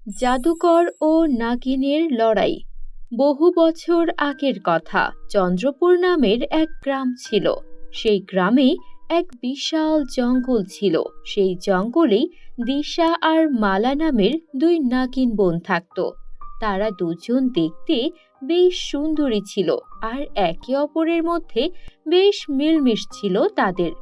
জাদুকর ও নাগিনের লড়াই। বহু বছর আগের কথা। চন্দ্রপুর নামের এক গ্রাম ছিল। সেই গ্রামে এক বিশাল জঙ্গল ছিল। সেই জঙ্গলেই দিশা আর মালা নামের দুই নাগিন বোন থাকত। তারা দুজন দেখতে বেশ সুন্দরী ছিল আর একে অপরের মধ্যে বেশ মিলমিশ ছিল তাদের।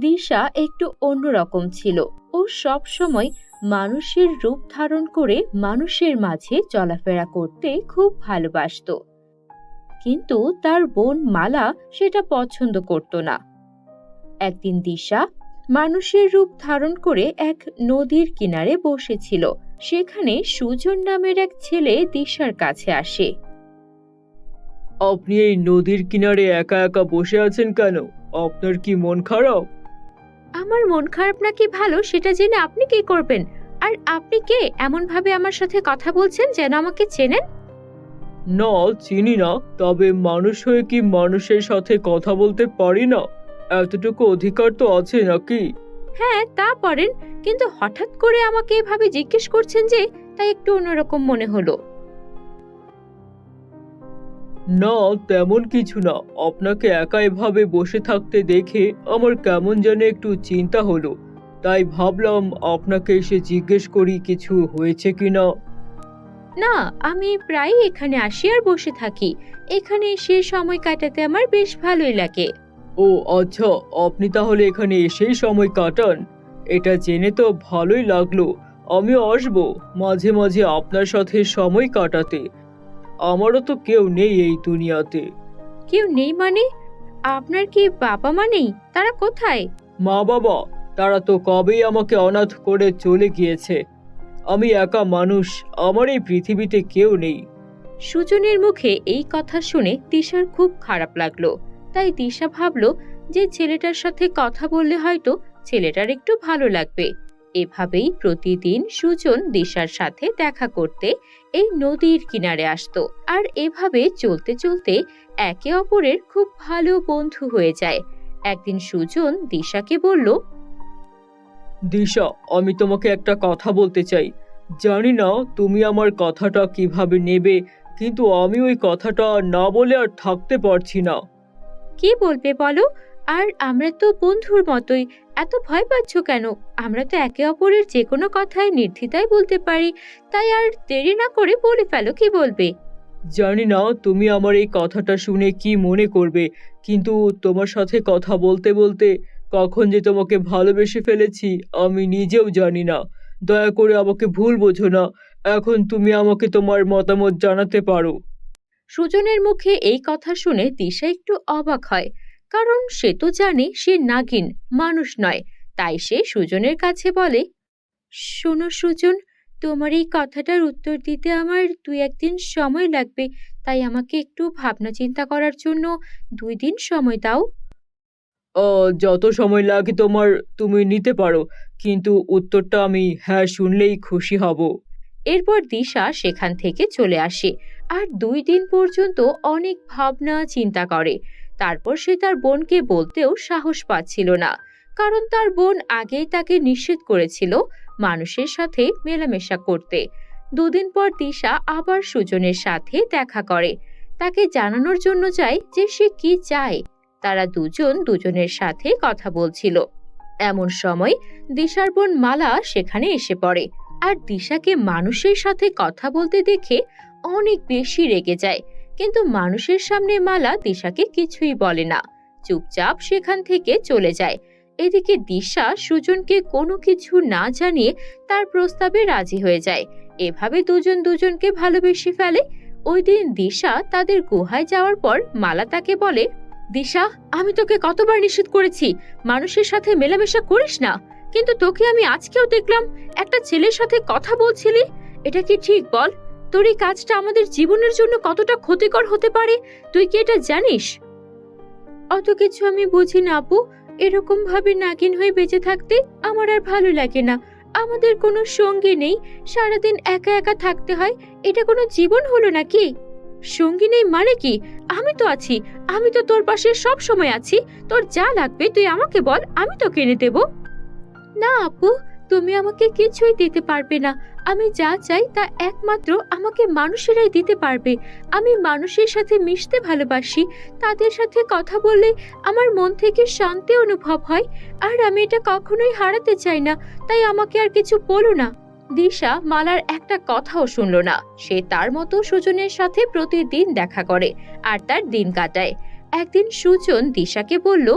দিশা একটু অন্যরকম ছিল। ও সব সময় মানুষের রূপ ধারণ করে মানুষের মাঝে চলাফেরা করতে খুব ভালোবাসতো, কিন্তু তার বোন মালা সেটা পছন্দ করত না। একদিন দিশা মানুষের রূপ ধারণ করে এক নদীর কিনারে বসেছিল। সেখানে সুজন নামের এক ছেলে দিশার কাছে আসে। আপনি এই নদীর কিনারে একা একা বসে আছেন কেন? আপনার কি মন খারাপ? আমার মন খারাপ নাকি ভালো সেটা জেনে আপনি কি করবেন? আর আপনি কে এমন ভাবে আমার সাথে কথা বলছেন যেন আমাকে চেনেন? না, চিনি না, তবে মানুষ হয়ে কি মানুষের সাথে কথা বলতে পারি না? এতটুকু অধিকার তো আছে নাকি? হ্যাঁ, তা পারেন, কিন্তু হঠাৎ করে আমাকে এভাবে জিজ্ঞেস করছেন যে, তাই একটু অন্যরকম মনে হলো। না, তেমন কিছু না। আপনাকে একা এভাবে বসে থাকতে দেখে আমার কেমন যেন একটু চিন্তা হলো, তাই ভাবলাম আপনাকে এসে জিজ্ঞেস করি কিছু হয়েছে কিনা। না, আমি প্রায়ই এখানে আসি আর বসে থাকি। এখানে এসে সময় কাটাতে আমার বেশ ভালোই লাগে। ও আচ্ছা, আপনি তাহলে এখানে এসেই সময় কাটান? এটা জেনে তো ভালোই লাগলো। আমিও আসবো মাঝে মাঝে আপনার সাথে সময় কাটাতে। আমারও তো কেউ নেই এই দুনিয়াতে। কেউ নেই মানে? আপনার কি বাবা মা নেই? তারা কোথায়? মা বাবা, তারা তো কবেই আমাকে অনাথ করে চলে গিয়েছে। আমি একা মানুষ, আমার এই পৃথিবীতে কেউ নেই। সুজনের মুখে এই কথা শুনে দিশার খুব খারাপ লাগলো। তাই দিশা ভাবলো যে ছেলেটার সাথে কথা বললে হয়তো ছেলেটার একটু ভালো লাগবে। এভাবেই প্রতিদিন সুজন দিশার সাথে দেখা করতে এই নদীর কিনারে আসতো। আর এভাবে চলতে চলতে একে অপরের খুব ভালো বন্ধু হয়ে যায়। একদিন সুজন দিশাকে বলল, দিশা, আমি তোমাকে একটা কথা বলতে চাই। জানি না তুমি আমার কথাটা কিভাবে নেবে, কিন্তু আমি ওই কথাটা না বলে আর থাকতে পারছি না। কি বলবে বলো? আর আমরা তো বন্ধুর মতোই, এত ভয় পাচ্ছ কেন? আমরা তো একে অপরের যে কোনো কথাই নির্দ্বিধায় বলতে পারি। তাই আর দেরি না করে বলে ফেলো, কি বলবে? জানি না তুমি আমার এই কথাটা শুনে কি মনে করবে, কিন্তু তোমার সাথে কথা বলতে বলতে কখন যে তোমাকে ভালোবেসে ফেলেছি আমি নিজেও জানি না। দয়া করে আমাকে ভুল বোঝো না। এখন তুমি আমাকে তোমার মতামত জানাতে পারো। সুজনের মুখে এই কথা শুনে দিশা একটু অবাক হয়, কারণ সে তো জানে সে নাগিন, মানুষ নয়। তাই সে সুজনের কাছে বলে, শোনো সুজন, তোমার এই কথাটার উত্তর দিতে আমার 2-1 দিন সময় লাগবে। তাই আমাকে একটু ভাবনা চিন্তা করার জন্য 2 দিন সময় দাও। যত সময় লাগে তোমার, তুমি নিতে পারো, কিন্তু উত্তরটা আমি হ্যাঁ শুনলেই খুশি হব। এরপর দিশা সেখান থেকে চলে আসে আর 2 দিন পর্যন্ত অনেক ভাবনা চিন্তা করে। তারপর সে তার বোনকে বলতেও সাহস পাচ্ছিল না, কারণ তার বোন আগেই তাকে নিষেধ করেছিল মানুষের সাথে মেলামেশা করতে। 2 দিন পর দিশা আবার সুজনের সাথে দেখা করে, তাকে জানানোর জন্য চায় যে সে কি চায়। তারা দুজন দুজনের সাথে কথা বলছিল। এমন সময় দিশার বোন মালা সেখানে এসে পড়ে আর দিশাকে মানুষের সাথে কথা বলতে দেখে অনেক বেশি রেগে যায়। কিন্তু মানুষের সামনে মালা দিশাকে কিছুই বলে না, চুপচাপ সেখান থেকে চলে যায়। এদিকে দিশা সুজনকে কোনো কিছু না জানিয়ে তার প্রস্তাবে রাজি হয়ে যায়। এভাবে দুজন দুজনকে ভালোবেসে ফেলে। ওই দিন দিশা তাদের গুহায় যাওয়ার পর মালা তাকে বলে, দিশা, আমি তোকে কতবার নিষেধ করেছি মানুষের সাথে মেলামেশা করিস না, কিন্তু তোকে আমি আজকেও দেখলাম একটা ছেলের সাথে কথা বলছিলি। এটা কি ঠিক বল? তোর এই কাজটা আমাদের জীবনের জন্য কতটা ক্ষতিকর হতে পারে তুই কি এটা জানিস? অত কিছু আমি বুঝি না আপু। এরকম ভাবে নাগিন হয়ে বেঁচে থাকতে আমার আর ভালো লাগে না। আমাদের কোনো সঙ্গী নেই, সারাদিন একা একা থাকতে হয়। এটা কোনো জীবন হলো নাকি? সঙ্গী নেই মানে কি? আমি তো আছি, আমি তো তোর পাশে সব সময় আছি। তোর যা লাগবে তুই আমাকে বল, আমি তোকে এনে দেব। না আপু, তুমি আমাকে কিছুই দিতে পারবে না। আমি যা চাই তা একমাত্র আমাকে মানুষেরাই দিতে পারবে। আমি মানুষের সাথে মিশতে ভালোবাসি। তাদের সাথে কথা বললে আমার মন থেকে শান্তি অনুভব হয়। আর আমি এটা কখনোই হারাতে চাই না। তাই আমাকে আর কিছু বলো না। দিশা মালার একটা কথাও শুনল না। সে তার মতো সুজনের সাথে প্রতিদিন দেখা করে আর তার দিন কাটায়। একদিন সুজন দিশাকে বলল,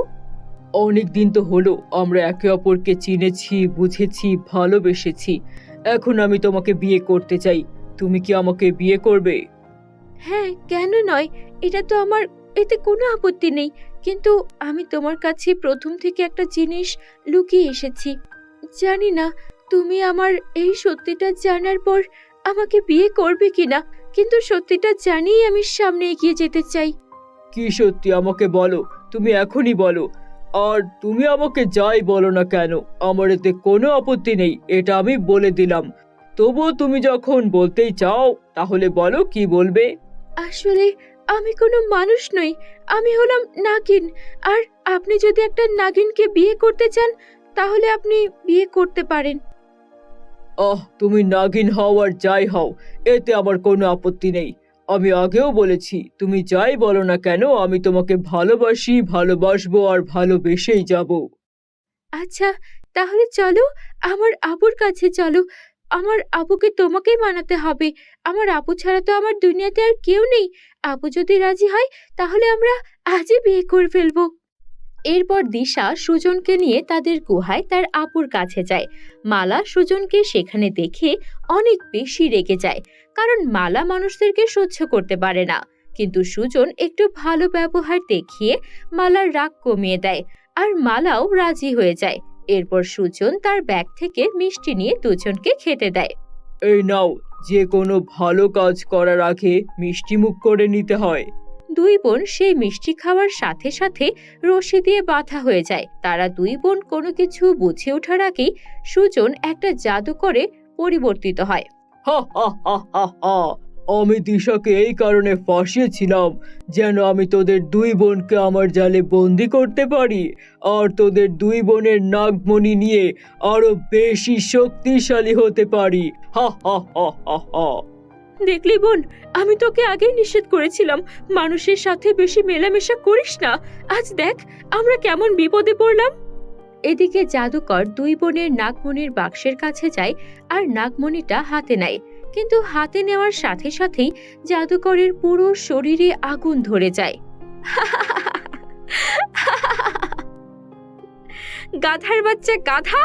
অনেক দিন তো হলো আমরা একে অপরকে চিনেছি, বুঝেছি, ভালোবেসেছি। এখন আমি তোমাকে বিয়ে করতে চাই। তুমি কি আমাকে বিয়ে করবে? হ্যাঁ, কেন নয়? এটা তো আমার, এতে কোনো আপত্তি নেই। কিন্তু আমি তোমার কাছে প্রথম থেকে একটা জিনিস লুকিয়ে এসেছি। জানি না তুমি আমার এই সত্যিটা জানার পর আমাকে বিয়ে করবে কিনা, কিন্তু সত্যিটা জানিয়ে আমি সামনে এগিয়ে যেতে চাই। কি সত্যি আমাকে বলো, তুমি এখনই বলো। আর তুমি আমাকে যাই বলো না কেন, আমার এতে কোনো আপত্তি নেই, এটা আমি বলে দিলাম। তবুও তুমি যখন বলতেই চাও তাহলে বলো, কি বলবে? আসলে আমি কোনো মানুষ নই, আমি হলাম নাগিন। আর আপনি যদি একটা নাগিনকে বিয়ে করতে চান তাহলে আপনি বিয়ে করতে পারেন। তুমি নাগিন হও আর যাই হও, এতে আমার কোনো আপত্তি নেই। আমি আগেও বলেছি, তুমি যাই বলো না কেন আমি তোমাকে ভালোবাসি, ভালোবাসবো আর ভালোবেসেই যাব। আচ্ছা, তাহলে চলো, আমার আবুর কাছে চলো। আমার আবুকে তোমাকেই মানাতে হবে। আমার আবু ছাড়া তো আমার দুনিয়াতে আর কেউ নেই। আবু যদি রাজি হয় তাহলে আমরা আজই বিয়ে করে ফেলবো। এরপর দিশা সুজনকে নিয়ে তাদের গুহায় তার আপুর কাছে যায়। মালা সুজনকে সেখানে দেখে অনেক বেশি রেগে যায়, কারণ মালা মানুষদেরকে সহ্য করতে পারে না। কিন্তু সুজন একটু ভালো ব্যবহার দেখিয়ে মালার রাগ কমিয়ে দেয়, আর মালাও রাজি হয়ে যায়। এরপর সুজন তার ব্যাগ থেকে মিষ্টি নিয়ে দুজনকে খেতে দেয়। এই নাও, যে কোনো ভালো কাজ করার আগে মিষ্টি মুখ করে নিতে হয়। দুই বোন সেই মিষ্টি খাওয়ার সাথে সাথে রশি দিয়ে বাঁধা হয়ে যায়। তারা দুই বোন কোনো কিছু বুঝে ওঠার আগেই সুজন একটা জাদু করে পরিবর্তিত হয়। হা হা হা হা হা, আমি দিশাকে এই কারণে ফাঁসিয়েছিলাম যেন আমি তোদের দুই বোনকে আমার জালে বন্দি করতে পারি, আর তোদের দুই বোনের নাগমণি নিয়ে আরো বেশি শক্তিশালী হতে পারি। হা হা হা হা হা। দেখলি বোন, আমি তোকে আগেই নিষেধ করেছিলাম মানুষের সাথে বেশি মেলামেশা করিস না। আজ দেখ আমরা কেমন বিপদে পড়লাম। এদিকে জাদুকর দুই বোনের নাগমণির বাক্সের কাছে যায় আর নাগমণিটা হাতে নেয়। কিন্তু হাতে নেওয়ার সাথে সাথেই জাদুকরের পুরো শরীরে আগুন ধরে যায়। গাধার বাচ্চা গাধা!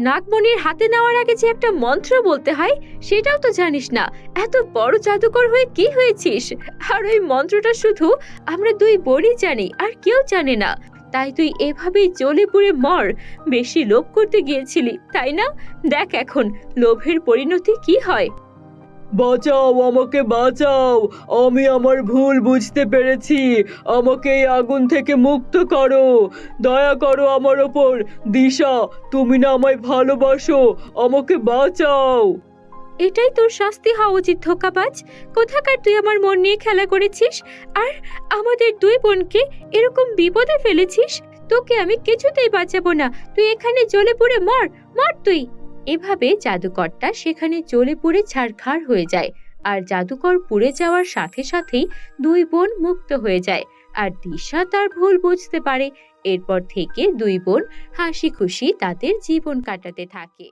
নাগমণির হাতে নেওয়ার আগে যে একটা মন্ত্র বলতে হয় সেটাও তো জানিস না। এত বড় জাদুকর হয়ে কি হয়েছিস? আর ওই মন্ত্রটা শুধু আমরা দুই বোনই জানি, আর কেউ জানে না। তাই তুই এভাবেই জ্বলে পুড়ে মর। বেশি লোভ করতে গিয়েছিলি, তাই না? দেখ এখন লোভের পরিণতি কি হয়। বাঁচাও, আমাকে বাঁচাও, আমি আমার ভুল বুঝতে পেরেছি। আমাকে এই আগুন থেকে মুক্ত করো, দয়া করো আমার ওপর। দিশা, তুমি না আমায় ভালোবাসো, আমাকে বাঁচাও। এটাই তোর শাস্তি হওয়া উচিত, ধোঁকাবাজ কোথাকার! তুই আমার মন নিয়ে খেলা করেছিস আর আমাদের দুই বোনকে এরকম বিপদে ফেলেছিস। তোকে আমি কিছুতেই বাঁচাবো না। তুই এখানে জ্বলে পুড়ে মর, মর তুই। এভাবে জাদুকরটা সেখানে জ্বলে পুড়ে ছারখার হয়ে যায়। আর জাদুকর পুড়ে যাওয়ার সাথে সাথেই দুই বোন মুক্ত হয়ে যায়। আর দিশা তার ভুল বুঝতে পারে। এরপর থেকে দুই বোন হাসি খুশি তাদের জীবন কাটাতে থাকে।